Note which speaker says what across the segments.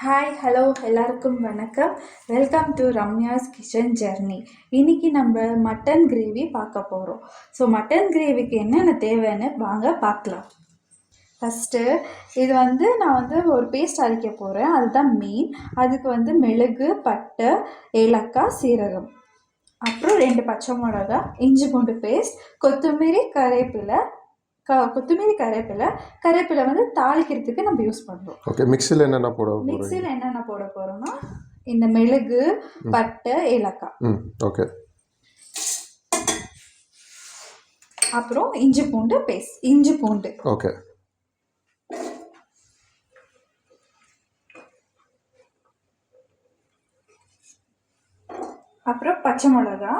Speaker 1: Hi hello எல்லாருக்கும் வணக்கம். Welcome to Ramya's kitchen journey. இன்னைக்கு நம்ம மட்டன் கிரேவி பார்க்க போகிறோம். ஸோ மட்டன் கிரேவிக்கு என்னென்ன தேவைன்னு வாங்க பார்க்கலாம். ஃபஸ்ட்டு இது நான் ஒரு பேஸ்ட் அரைக்க போகிறேன். அதுதான் மெயின். அதுக்கு மிளகு, பட்டை, ஏலக்காய், சீரகம், அப்புறம் 2 பச்சை மிளகா, இஞ்சி பூண்டு பேஸ்ட், கொத்தமல்லி, கருவேப்பிலை தாளிக்கிறதுக்கு நம்ம யூஸ் பண்ணுறோம்.
Speaker 2: ஓகே, மிக்ஸியில் என்னென்ன
Speaker 1: போட போகிறோம்னா இந்த மிளகு, பட்டை, ஏலக்காய்,
Speaker 2: ஓகே,
Speaker 1: அப்புறம் இஞ்சி பூண்டு பேஸ்ட், இஞ்சி பூண்டு,
Speaker 2: ஓகே,
Speaker 1: அப்புறம் பச்சை மிளகா,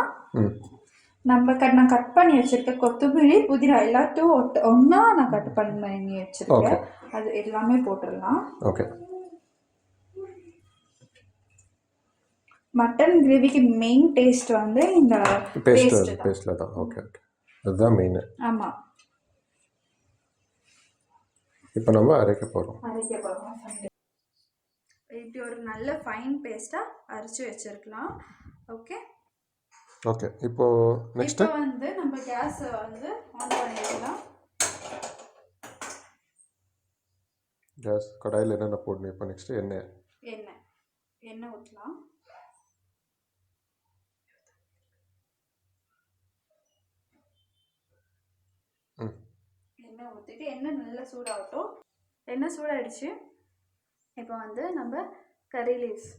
Speaker 1: நான் கட் பண்ணி வச்சிருக்க கொத்தமல்லி, புதினா எல்லாத்தையும் ஒன்றா நான் கட் பண்ணி வச்சிருக்கேன். அது எல்லாமே போட்டுடலாம்.
Speaker 2: ஓகே.
Speaker 1: மட்டன் கிரேவிக்கு மெயின் டேஸ்ட் இந்த
Speaker 2: பேஸ்ட்ல தான். ஓகே ஓகே, அதுதான் மெயின்.
Speaker 1: ஆமா.
Speaker 2: இப்போ நம்ம அரைக்க போறோம்.
Speaker 1: இப்படி ஒரு நல்ல ஃபைன் பேஸ்டா அரைச்சு வச்சிருக்கலாம். Okay
Speaker 2: okay. இப்போ நெக்ஸ்ட்
Speaker 1: நம்ம கேஸ் ஆன் பண்ணிடலாம்.
Speaker 2: கேஸ் கடாயில் என்னென்ன போடணும்? இப்போ நெக்ஸ்ட் எண்ணெய்
Speaker 1: ஊற்றலாம். எண்ணெய் ஊற்றிட்டு எண்ணெய் நல்லா சூடாகட்டும். எண்ணெய் சூடாயிடுச்சு. இப்போ நம்ம கறி லீவ்ஸ்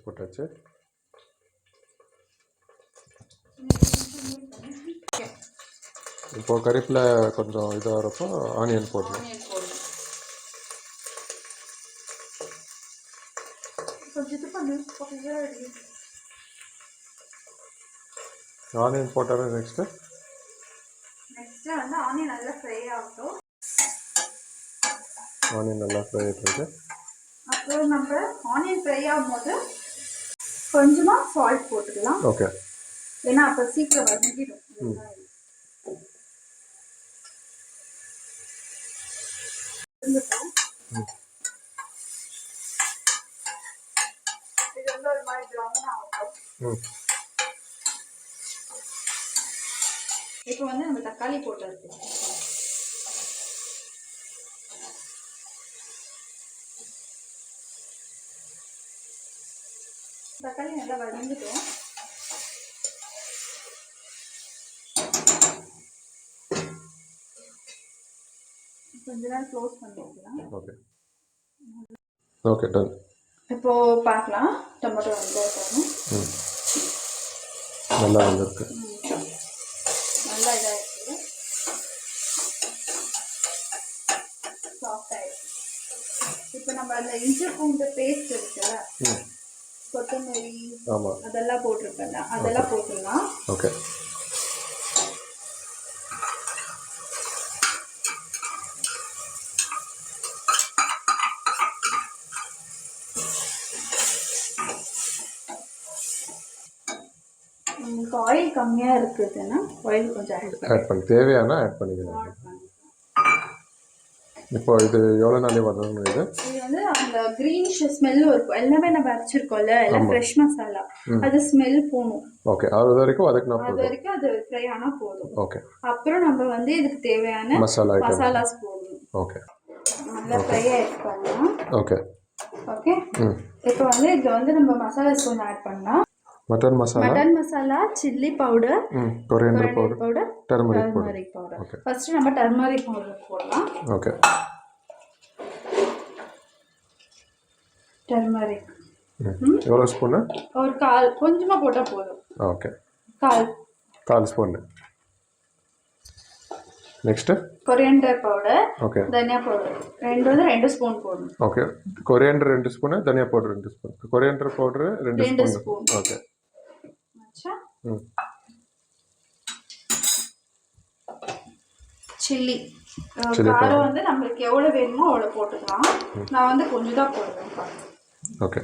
Speaker 2: போட்டாச்சு. இப்போ கறிவேப்பிலை கொஞ்சம் இதாக வரப்போ ஆனியன் போடணும். ஆனியன் போட்டாலே நெக்ஸ்ட்
Speaker 1: ஆனியன் நல்லா ஃப்ரை ஆகட்டும்.
Speaker 2: ஆனியன் நல்லா ஃப்ரை ஆகிட்டு
Speaker 1: அப்புறம் நம்ம ஆனியன் ஃப்ரை ஆகும்போது கொஞ்சமாக சால்ட் போட்டுக்கலாம்.
Speaker 2: ஓகே,
Speaker 1: ஏன்னா அப்போ சீக்கிரம் வதங்கிடும். இது ஒரு மாதிரி ப்ரௌன் ஆகும். இப்போ நம்ம தக்காளி போட்டுருக்கு. தக்காளி நல்லா வதங்கிட்டோம். கொஞ்ச நேரம் க்ளோஸ் பண்ணிக்கலாம்.
Speaker 2: Okay okay, done.
Speaker 1: இப்போ பார்க்கலாம். டொமேட்டோ வதங்கணும்.
Speaker 2: நல்லா வந்திருக்கு.
Speaker 1: நல்லா இதாகிடுச்சு. சாஃப்ட் ஆகிடுச்சு. இப்போ நம்ம அந்த இஞ்சி பூண்டு பேஸ்ட் இருக்குல்ல, கொத்தமல்லி அதெல்லாம் போட்டிருக்கேன், அதெல்லாம் போட்டுடலாம்.
Speaker 2: ஓகே.
Speaker 1: உங்களுக்கு ஆயில் கம்மியாக இருக்குதுன்னா ஆயில் கொஞ்சம்
Speaker 2: ஆட் பண்ணி தேவையான ஆட் பண்ணிக்கலாம். இப்போ இது எவ்வளோ நாளே வதங்கணும்?
Speaker 1: இது அந்த க்ரீனிஷ் ஸ்மெல் இருக்கும். எல்லாமே நம்ம அரைச்சிருக்கோம்ல, எல்லாம் ஃப்ரெஷ் மசாலா, அது ஸ்மெல் போகணும்.
Speaker 2: ஓகே, அது வரைக்கும் வதக்கினா போதும்.
Speaker 1: அது வரைக்கும் அது ஃப்ரை ஆனால் போதும்.
Speaker 2: ஓகே.
Speaker 1: அப்புறம் நம்ம இதுக்கு தேவையான மசாலாஸ் போடணும்.
Speaker 2: ஓகே,
Speaker 1: நல்லா ஃப்ரை ஆகிட்டு பண்ணலாம்.
Speaker 2: Okay
Speaker 1: okay. இப்போ இதில் நம்ம மசாலாஸ் கொஞ்சம் ஆட் பண்ணலாம்.
Speaker 2: Mutton masala,
Speaker 1: chilli powder,
Speaker 2: coriander powder, turmeric
Speaker 1: powder. First நம்ம டர்மரிக் பவுடர் போடலாம்.
Speaker 2: ஓகே.
Speaker 1: டர்மரிக்
Speaker 2: எவ்வளோ ஸ்பூன்?
Speaker 1: ஒரு கால், கொஞ்சமாக போட்டால் போதும்.
Speaker 2: ஓகே,
Speaker 1: கால்
Speaker 2: spoon. Next
Speaker 1: coriander powder,
Speaker 2: okay,
Speaker 1: தனியா பவுடர் 2 ஸ்பூன் போடணும்.
Speaker 2: ஓகே, கொரியண்டர் 2 ஸ்பூன், தனியா powder 2 spoon. Coriander powder 2 spoon. Okay.
Speaker 1: Chilli காரம் நம்மளுக்கு எவ்வளோ வேணுமோ அவ்வளோ போட்டுக்கலாம். நான் கொஞ்சம் தான் போடுவேன்.
Speaker 2: ஓகே.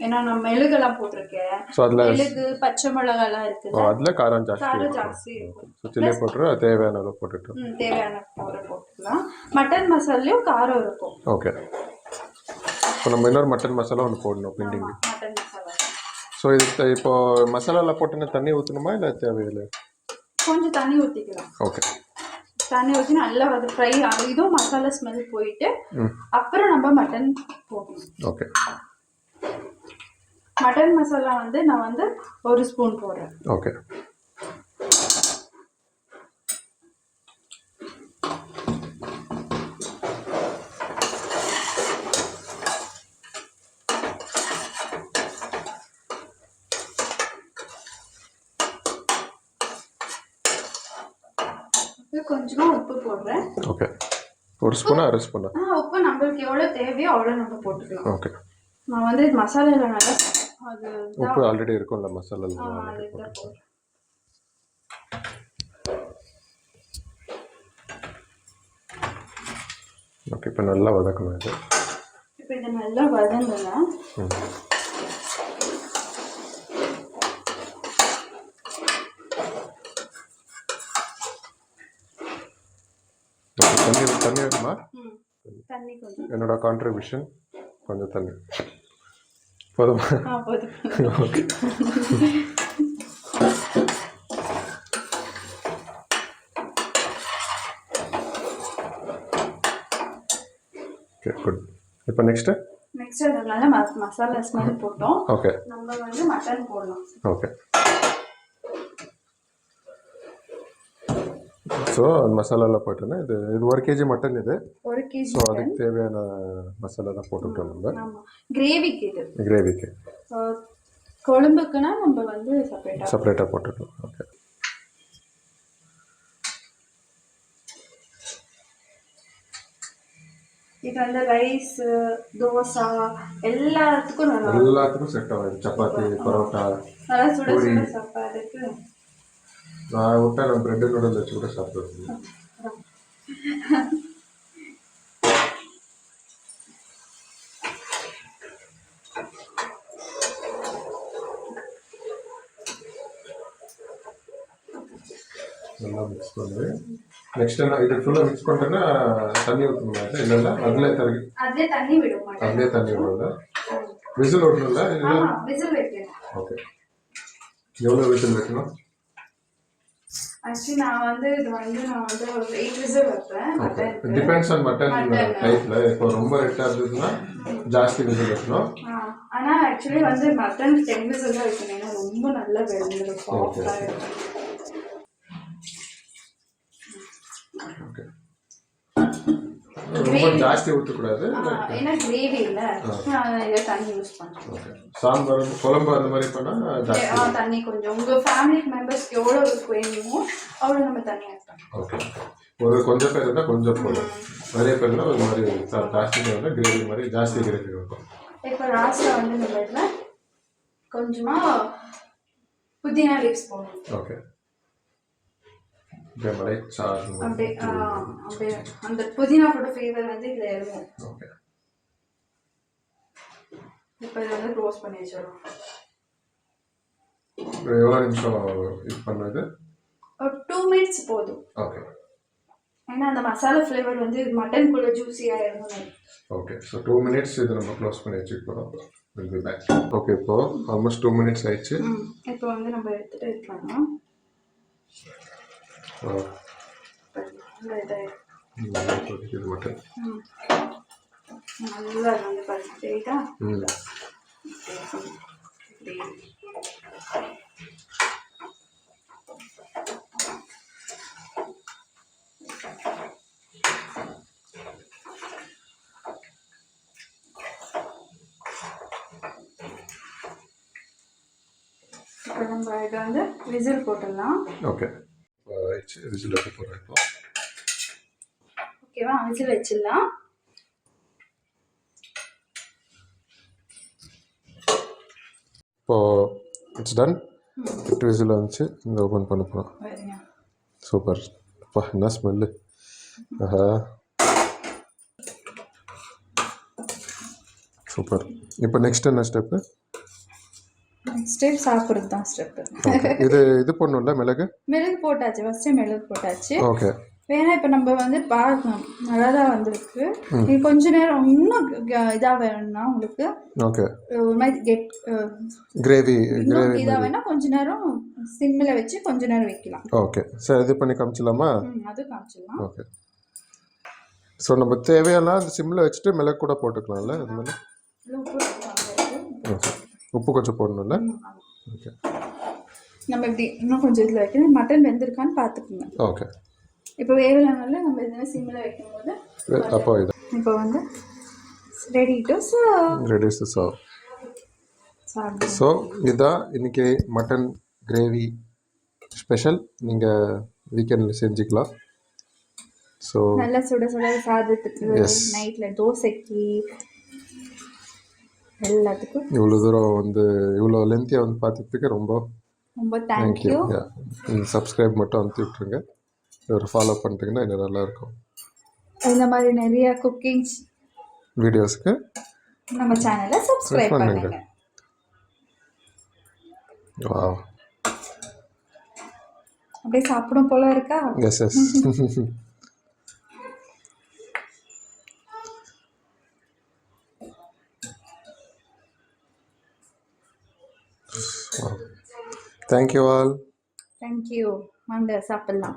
Speaker 1: ஏன்னா நான் மெழுகெல்லாம் போட்டிருக்கேன்.
Speaker 2: ஸோ அதில்
Speaker 1: மெழுகு பச்சை மிளகாலாம் இருக்குல்ல,
Speaker 2: அதில் காரம் ஜாஸ்தி
Speaker 1: காரம்
Speaker 2: இருக்கும்.
Speaker 1: ஜாஸ்தி இருக்கும்.
Speaker 2: ஸோ சில்லி போட்டுரு, அது தேவையான அளவு போட்டுட்டு.
Speaker 1: தேவையான பவுடர் போட்டுக்கலாம். மட்டன் மசாலையும் காரம் இருக்கும்.
Speaker 2: ஓகே. ஸோ நம்ம இன்னொரு மட்டன் மசாலா ஒன்று போடணும் பிண்டிங்.
Speaker 1: மட்டன் மசாலா.
Speaker 2: ஸோ இது இப்போ மசாலாவில் போட்டுன்னு தண்ணி ஊற்றணுமா இல்லை தேவையில்லை?
Speaker 1: கொஞ்சம் தண்ணி ஊற்றிக்கலாம்.
Speaker 2: ஓகே.
Speaker 1: தண்ணி ஊற்றி நல்லா அது ஃப்ரை இதுவும் மசாலா ஸ்மெல் போயிட்டு அப்புறம் நம்ம மட்டன் போடணும்.
Speaker 2: ஓகே.
Speaker 1: மட்டன் மசாலா வந்து நான் வந்து 1 ஸ்பூன் போடுறேன்.
Speaker 2: ஓகே.
Speaker 1: கொஞ்சமா உப்பு போடுறேன்.
Speaker 2: ஓகே. 1 ஸ்பூனா 1/2 ஸ்பூனா?
Speaker 1: உப்பு நம்மளுக்கு எவ்வளோ தேவையோ அவ்வளோ நம்ம போட்டுக்கலாம்.
Speaker 2: ஓகே.
Speaker 1: நான் வந்து மசாலாவில் நல்லா அது
Speaker 2: உப்பு ஆல்ரெடி இருக்கும்ல மசாலாவில். ஓகே. இப்போ நல்லா வதக்கணும் இது.
Speaker 1: இப்போ இதை நல்லா வதங்கல.
Speaker 2: தண்ணி வேணுமா?
Speaker 1: தண்ணி கொஞ்சம்.
Speaker 2: என்னோட கான்ட்ரிபியூஷன் கொஞ்சம் தண்ணி போதுமா?
Speaker 1: போதும்.
Speaker 2: ஓகே. Okay good. இப்போ நெக்ஸ்ட்
Speaker 1: அதனால மசாலா ஸ்மெல் போட்டோம்.
Speaker 2: ஓகே.
Speaker 1: நம்ம வந்து மட்டன் போடலாம்.
Speaker 2: ஓகே. ஸோ மசாலாவில் போட்டோன்னா இது 1 கேஜி மட்டன் இது.
Speaker 1: 1 கேஜி.
Speaker 2: ஸோ அதுக்கு தேவையான மசாலாலாம் போட்டுவிட்டோம் நம்ம.
Speaker 1: கிரேவிக்கு இது.
Speaker 2: கிரேவிக்கு.
Speaker 1: குழம்புக்குன்னா நம்ம வந்து
Speaker 2: செப்பரேட்டாக போட்டுட்டோம். ஓகே.
Speaker 1: இது வந்து ரைஸ், தோசை எல்லாத்துக்கும்
Speaker 2: செட் ஆகும். சப்பாத்தி, பரோட்டா,
Speaker 1: நல்லா சுட சுட சாப்பாடுக்கு.
Speaker 2: நான் விட்டா நான் பிரெட் நூடுல்ஸ் வச்சு கூட சாப்பிடுவேன். நல்லா மிக்ஸ் பண்ணு. நெக்ஸ்ட் என்ன இது ஃபுல்லாக மிக்ஸ் பண்ணிட்டேன்னா தண்ணி ஊற்றணுமா? இல்லைல்ல அதிலே தண்ணி விடும்ல. விசில் ஓட்டணும்ல?
Speaker 1: விசில் வைக்கணும்.
Speaker 2: ஓகே. எவ்வளோ விசில் வைக்கணும்?
Speaker 1: ஆக்சுவலி நான் வந்து ஒரு 8 விசில் வைப்பேன்.
Speaker 2: டிபெண்ட்ஸ் ஆன் மட்டன் டைப்ல. இப்போ ரொம்ப ரெட்டாக இருந்ததுன்னா ஜாஸ்தி விசில் வைக்கணும்.
Speaker 1: ஆனால் ஆக்சுவலி வந்து மட்டன் 10 விசில் தான் வைக்கணும். ஏன்னா ரொம்ப நல்லா வெந்துடும். சாஃப்டாக இருக்கும்.
Speaker 2: ஓகே. ரொம்ப ஜாஸ்தி ஊற்றக்கூடாது.
Speaker 1: ஏன்னா கிரேவி இல்லை, இதை தண்ணி யூஸ் பண்ணுறேன்.
Speaker 2: ஓகே. சாம்பார் குழம்பு அந்த மாதிரி பண்ணால் ஜாஸ்தி
Speaker 1: தண்ணி கொஞ்சம் உங்கள் ஃபேமிலி மெம்பர்ஸ்க்கு எவ்வளோ வேணுமோ அவ்வளோ நம்ம தண்ணி ஆட் பண்ணலாம்.
Speaker 2: ஓகே. கொஞ்சம் பேர் இருந்தால் கொஞ்சம் போதும். நிறைய பேர் இருந்தால் ஒரு மாதிரி ஜாஸ்தி இருந்தால் கிரேவி மாதிரி ஜாஸ்தி கிரேவி இருக்கும்.
Speaker 1: இப்போ லாஸ்ட்டில் வந்து நம்ம இதில் கொஞ்சமாக புதினா லீவ்ஸ் போடணும்.
Speaker 2: ஓகே. அப்படியே
Speaker 1: அந்த புதினாவோட ஃப்ளேவர் வந்து இதில் இருக்கும்.
Speaker 2: ஓகே.
Speaker 1: இப்போ இதை வந்து க்ளோஸ் பண்ணி வச்சிடலாம்.
Speaker 2: எவ்வளோ நிமிஷம் இது பண்ணது?
Speaker 1: ஒரு 2 மினிட்ஸ் போதும்.
Speaker 2: ஓகே.
Speaker 1: ஏன்னா அந்த மசாலா ஃப்ளேவர் வந்து மட்டனுக்குள்ளே ஜூஸியாக இருக்கும்.
Speaker 2: ஓகே. ஸோ 2 மினிட்ஸ் இது நம்ம க்ளோஸ் பண்ணி வச்சுக்கிறோம். ஓகே. இப்போ ஆல்மோஸ்ட் 2 மினிட்ஸ் ஆயிடுச்சு.
Speaker 1: இப்போ வந்து நம்ம எடுத்துகிட்டு இருக்கலாம்.
Speaker 2: இது மட்டும்
Speaker 1: நல்லா வந்து பாருங்க. தெரியுதா? இப்போ நம்ம இதை வந்து விசில் போட்டுடலாம்.
Speaker 2: ஓகே. விசில் வைக்க போகிறேன் இப்போ.
Speaker 1: ஓகேவா? விசில் வச்சிடலாம்.
Speaker 2: இப்போ இட்ஸ் டன். 8 விசில் வந்துச்சு. இந்த ஓப்பன் பண்ண போகிறோம். சூப்பர். அப்பா என்ன ஸ்மெல்லு. ஆஹா சூப்பர். இப்போ நெக்ஸ்ட் என்ன ஸ்டெப்பு?
Speaker 1: நெக்ஸ்ட்டு சாப்பிட்றது தான் ஸ்டெப்பு.
Speaker 2: ஓகே இது போடணும்ல மிளகு?
Speaker 1: மிளகு போட்டாச்சு, ஃபஸ்ட்டே மிளகு போட்டாச்சு.
Speaker 2: ஓகே.
Speaker 1: வேணா இப்போ நம்ம வந்து பார்க்கணும், நல்லா தான் வந்திருக்கு. இது கொஞ்ச நேரம் இன்னும் இதாக வேணும்னா உங்களுக்கு
Speaker 2: ஓகே.
Speaker 1: ஒரு மாதிரி
Speaker 2: கிரேவி
Speaker 1: இன்னும் இதாக வேணால் கொஞ்ச நேரம் சிம்மில் வச்சு கொஞ்ச நேரம் வைக்கலாம்.
Speaker 2: ஓகே சார், இது பண்ணி காமிச்சிடலாமா?
Speaker 1: அது காமிச்சிடலாம்.
Speaker 2: ஓகே. ஸோ நம்ம தேவையெல்லாம் அந்த சிம்மில் வச்சுட்டு மிளகு கூட போட்டுக்கலாம்ல அது மாதிரி? ஓகே. உப்பு கொஞ்சம் போடணும்ல? ஓகே.
Speaker 1: நம்ம இப்படி இன்னும் கொஞ்சம் இதில் வைக்கணும். மட்டன் வெந்திருக்கான்னு பார்த்துக்குங்க.
Speaker 2: ஓகே.
Speaker 1: இப்போ வேகலைனால நம்ம இதெல்லாம் சிம்மில் வைக்கும்போது
Speaker 2: அப்போ இது
Speaker 1: இப்போ வந்து ரெடி டு
Speaker 2: சர்வ். ஸோ இதான் இன்னைக்கு மட்டன் கிரேவி ஸ்பெஷல். நீங்கள் வீக்கெண்டில் செஞ்சுக்கலாம். ஸோ
Speaker 1: நல்லா சுட சுட சாதத்துக்கு, நைட்டில் தோசைக்கு, எல்லாத்துக்கும்.
Speaker 2: இவ்வளோ தூரம் வந்து இவ்வளோ லென்த்தியாக வந்து பார்த்துக்கிட்டு ரொம்ப
Speaker 1: ரொம்ப தேங்க்யூ.
Speaker 2: நீங்கள் சப்ஸ்கிரைப் மட்டும் அனுப்பி விட்ருங்க. ஒரு ஃபாலோ பண்ணிட்டீங்கன்னா இன்னும் நல்லாயிருக்கும்.
Speaker 1: இந்த மாதிரி நிறைய குக்கிங்ஸ்
Speaker 2: வீடியோஸ்க்கு
Speaker 1: நம்ம சேனலை சப்ஸ்கிரைப் பண்ணுங்க.
Speaker 2: வாவ்,
Speaker 1: அப்படியே சாப்பிடும் போல இருக்கா?
Speaker 2: Yes yes. Thank you all.
Speaker 1: Thank you. வாங்க சாப்பிடலாம்.